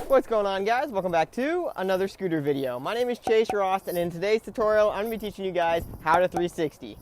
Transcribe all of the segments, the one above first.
What's going on, guys? Welcome back to another scooter video. My name is Chase Ross, and in today's tutorial I'm going to be teaching you guys how to 360.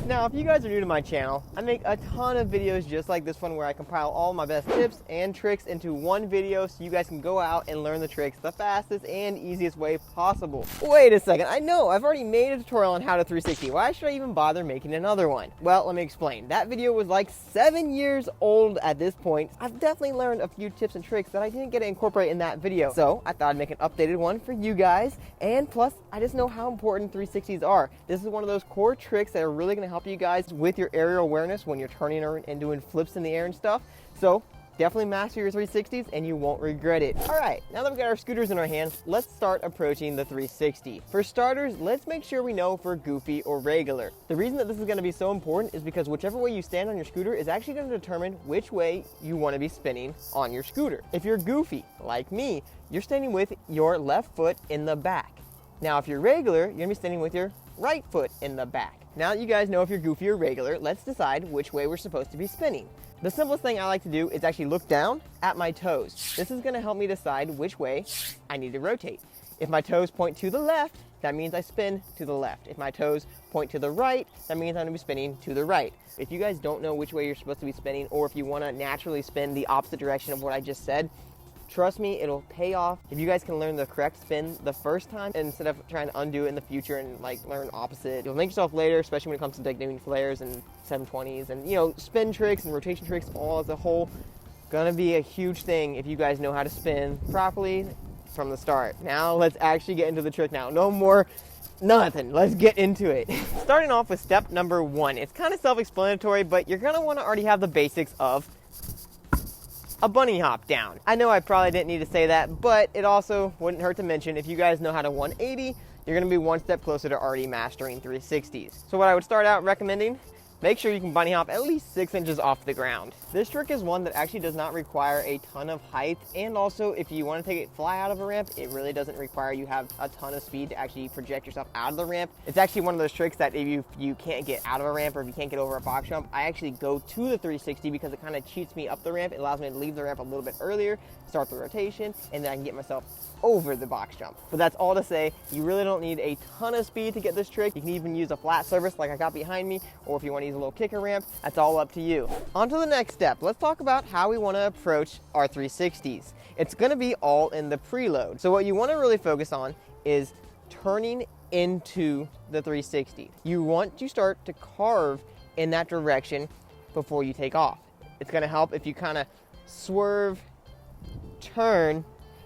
Now, if you guys are new to my channel, I make a ton of videos just like this one where I compile all my best tips and tricks into one video so you guys can go out and learn the tricks the fastest and easiest way possible. Wait a second, I know, I've already made a tutorial on how to 360. Why should I even bother making another one? Well, let me explain. That video was like 7 years old at this point. I've definitely learned a few tips and tricks that I didn't get to incorporate in that video. So I thought I'd make an updated one for you guys. And plus, I just know how important 360s are. This is one of those core tricks that are really going to help you guys with your aerial awareness when you're turning and doing flips in the air and stuff. So definitely master your 360s and you won't regret it. All right, now that we've got our scooters in our hands, let's start approaching the 360. For starters, let's make sure we know if we're goofy or regular. The reason that this is going to be so important is because whichever way you stand on your scooter is actually going to determine which way you want to be spinning on your scooter. If you're goofy, like me, you're standing with your left foot in the back. Now, if you're regular, you're going to be standing with your right foot in the back. Now that you guys know if you're goofy or regular, let's decide which way we're supposed to be spinning. The simplest thing I like to do is actually look down at my toes. This is going to help me decide which way I need to rotate. If my toes point to the left, that means I spin to the left. If my toes point to the right, that means I'm going to be spinning to the right. If you guys don't know which way you're supposed to be spinning, or if you want to naturally spin the opposite direction of what I just said, trust me, it'll pay off if you guys can learn the correct spin the first time instead of trying to undo it in the future and like learn opposite. You'll thank yourself later, especially when it comes to like doing flares and 720s and, you know, spin tricks and rotation tricks all as a whole. Gonna be a huge thing if you guys know how to spin properly from the start. Now let's actually get into the trick now. No more nothing. Let's get into it. Starting off with step number 1. It's kind of self-explanatory, but you're gonna want to already have the basics of a bunny hop down. I know I probably didn't need to say that, but it also wouldn't hurt to mention if you guys know how to 180, you're gonna be one step closer to already mastering 360s. So what I would start out recommending, make sure you can bunny hop at least 6 inches off the ground. This trick is one that actually does not require a ton of height, and also if you want to take it fly out of a ramp, it really doesn't require you have a ton of speed to actually project yourself out of the ramp. It's actually one of those tricks that if you can't get out of a ramp or if you can't get over a box jump, I actually go to the 360 because it kind of cheats me up the ramp. It allows me to leave the ramp a little bit earlier, start the rotation, and then I can get myself over the box jump. But that's all to say, you really don't need a ton of speed to get this trick. You can even use a flat surface like I got behind me, or if you want to use a little kicker ramp, that's all up to you. On to the next step. Let's talk about how we want to approach our 360s. It's going to be all in the preload. So what you want to really focus on is turning into the 360. You want to start to carve in that direction before you take off. It's going to help if you kind of swerve, turn,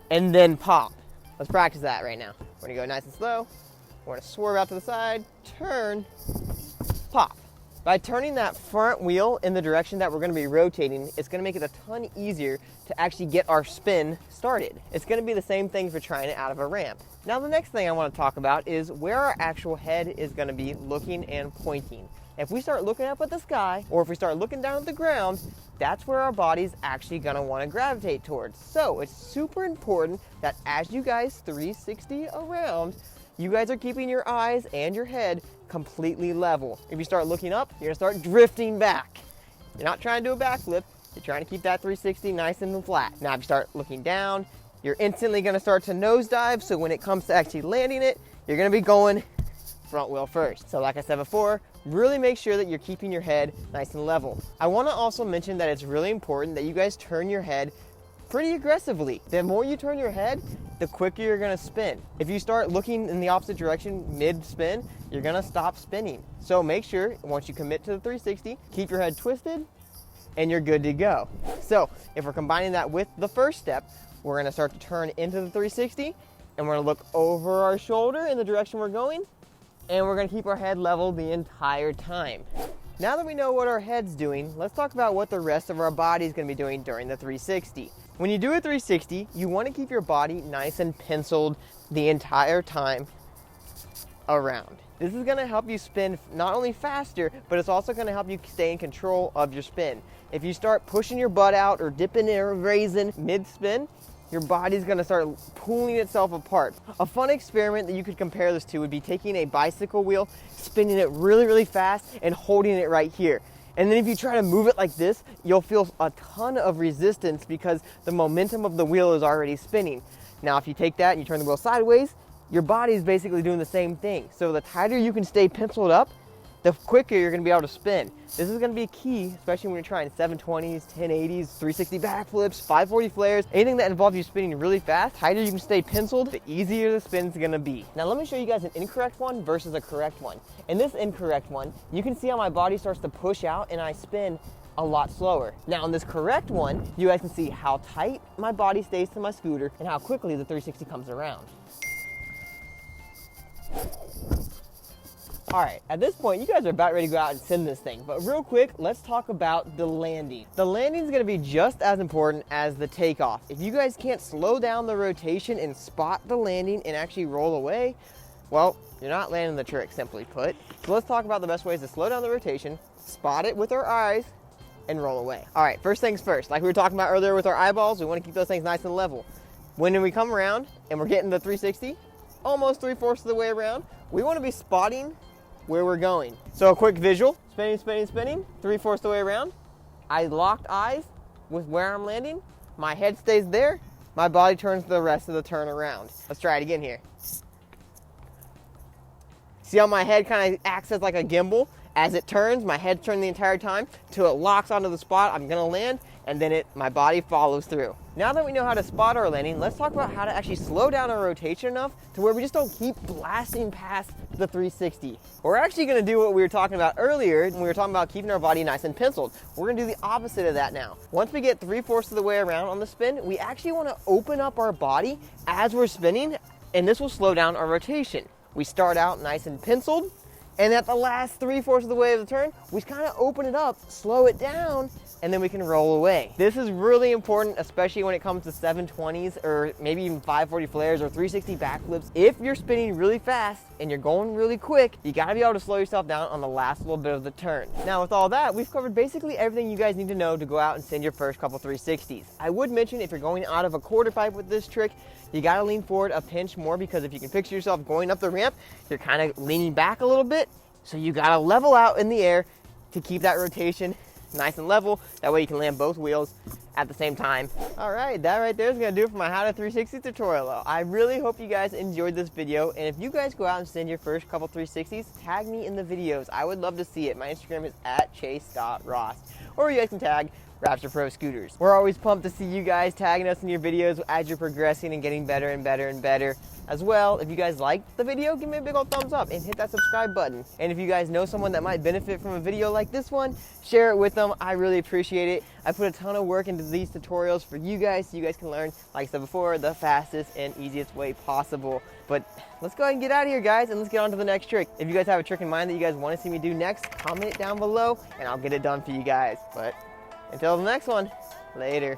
and then pop. Let's practice that right now. We're gonna go nice and slow. We're gonna swerve out to the side, turn, pop. By turning that front wheel in the direction that we're gonna be rotating, it's gonna make it a ton easier to actually get our spin started. It's gonna be the same thing for trying it out of a ramp. Now the next thing I wanna talk about is where our actual head is gonna be looking and pointing. If we start looking up at the sky, or if we start looking down at the ground, that's where our body's actually gonna wanna gravitate towards. So it's super important that as you guys 360 around, you guys are keeping your eyes and your head completely level. If you start looking up, you're gonna start drifting back. You're not trying to do a backflip, you're trying to keep that 360 nice and flat. Now if you start looking down, you're instantly gonna start to nosedive, so when it comes to actually landing it, you're gonna be going front wheel first. So like I said before, really make sure that you're keeping your head nice and level. I want to also mention that it's really important that you guys turn your head pretty aggressively. The more you turn your head, the quicker you're going to spin. If you start looking in the opposite direction mid-spin, you're going to stop spinning. So make sure, once you commit to the 360, keep your head twisted and you're good to go. So if we're combining that with the first step, we're going to start to turn into the 360 and we're going to look over our shoulder in the direction we're going, and we're gonna keep our head level the entire time. Now that we know what our head's doing, let's talk about what the rest of our body is gonna be doing during the 360. When you do a 360, you wanna keep your body nice and penciled the entire time around. This is gonna help you spin not only faster, but it's also gonna help you stay in control of your spin. If you start pushing your butt out or dipping or raising mid-spin, your body's gonna start pulling itself apart. A fun experiment that you could compare this to would be taking a bicycle wheel, spinning it really, really fast, and holding it right here. And then if you try to move it like this, you'll feel a ton of resistance because the momentum of the wheel is already spinning. Now, if you take that and you turn the wheel sideways, your body is basically doing the same thing. So the tighter you can stay penciled up, the quicker you're gonna be able to spin. This is gonna be key, especially when you're trying 720s, 1080s, 360 backflips, 540 flares, anything that involves you spinning really fast. The tighter you can stay penciled, the easier the spin's gonna be. Now let me show you guys an incorrect one versus a correct one. In this incorrect one, you can see how my body starts to push out and I spin a lot slower. Now in this correct one, you guys can see how tight my body stays to my scooter and how quickly the 360 comes around. All right, at this point, you guys are about ready to go out and send this thing. But real quick, let's talk about the landing. The landing is gonna be just as important as the takeoff. If you guys can't slow down the rotation and spot the landing and actually roll away, well, you're not landing the trick, simply put. So let's talk about the best ways to slow down the rotation, spot it with our eyes, and roll away. All right, first things first. Like we were talking about earlier with our eyeballs, we wanna keep those things nice and level. When we come around and we're getting the 360, almost 3/4 of the way around, we wanna be spotting where we're going. So a quick visual, spinning, spinning, spinning, 3/4 of the way around. I locked eyes with where I'm landing. My head stays there. My body turns the rest of the turn around. Let's try it again here. See how my head kind of acts as like a gimbal? As it turns, my head turns the entire time till it locks onto the spot I'm gonna land, and then my body follows through. Now that we know how to spot our landing, let's talk about how to actually slow down our rotation enough to where we just don't keep blasting past the 360. We're actually gonna do what we were talking about earlier when we were talking about keeping our body nice and penciled. We're gonna do the opposite of that now. Once we get 3/4 of the way around on the spin, we actually wanna open up our body as we're spinning, and this will slow down our rotation. We start out nice and penciled, and at the last 3/4 of the way of the turn, we kind of open it up, slow it down, and then we can roll away. This is really important, especially when it comes to 720s or maybe even 540 flares or 360 backflips. If you're spinning really fast and you're going really quick, you gotta be able to slow yourself down on the last little bit of the turn. Now with all that, we've covered basically everything you guys need to know to go out and send your first couple 360s. I would mention if you're going out of a quarter pipe with this trick, you gotta lean forward a pinch more, because if you can picture yourself going up the ramp, you're kind of leaning back a little bit. So you gotta level out in the air to keep that rotation nice and level. That way you can land both wheels at the same time. All right, that right there is gonna do it for my How to 360 tutorial. I really hope you guys enjoyed this video. And if you guys go out and send your first couple 360s, tag me in the videos. I would love to see it. My Instagram is @chase.ross. Or you guys can tag Raptor Pro Scooters. We're always pumped to see you guys tagging us in your videos as you're progressing and getting better and better and better. As well, if you guys liked the video, give me a big old thumbs up and hit that subscribe button. And if you guys know someone that might benefit from a video like this one, share it with them. I really appreciate it. I put a ton of work into these tutorials for you guys so you guys can learn, like I said before, the fastest and easiest way possible. But let's go ahead and get out of here, guys, and let's get on to the next trick. If you guys have a trick in mind that you guys want to see me do next, comment it down below and I'll get it done for you guys. But until the next one, later.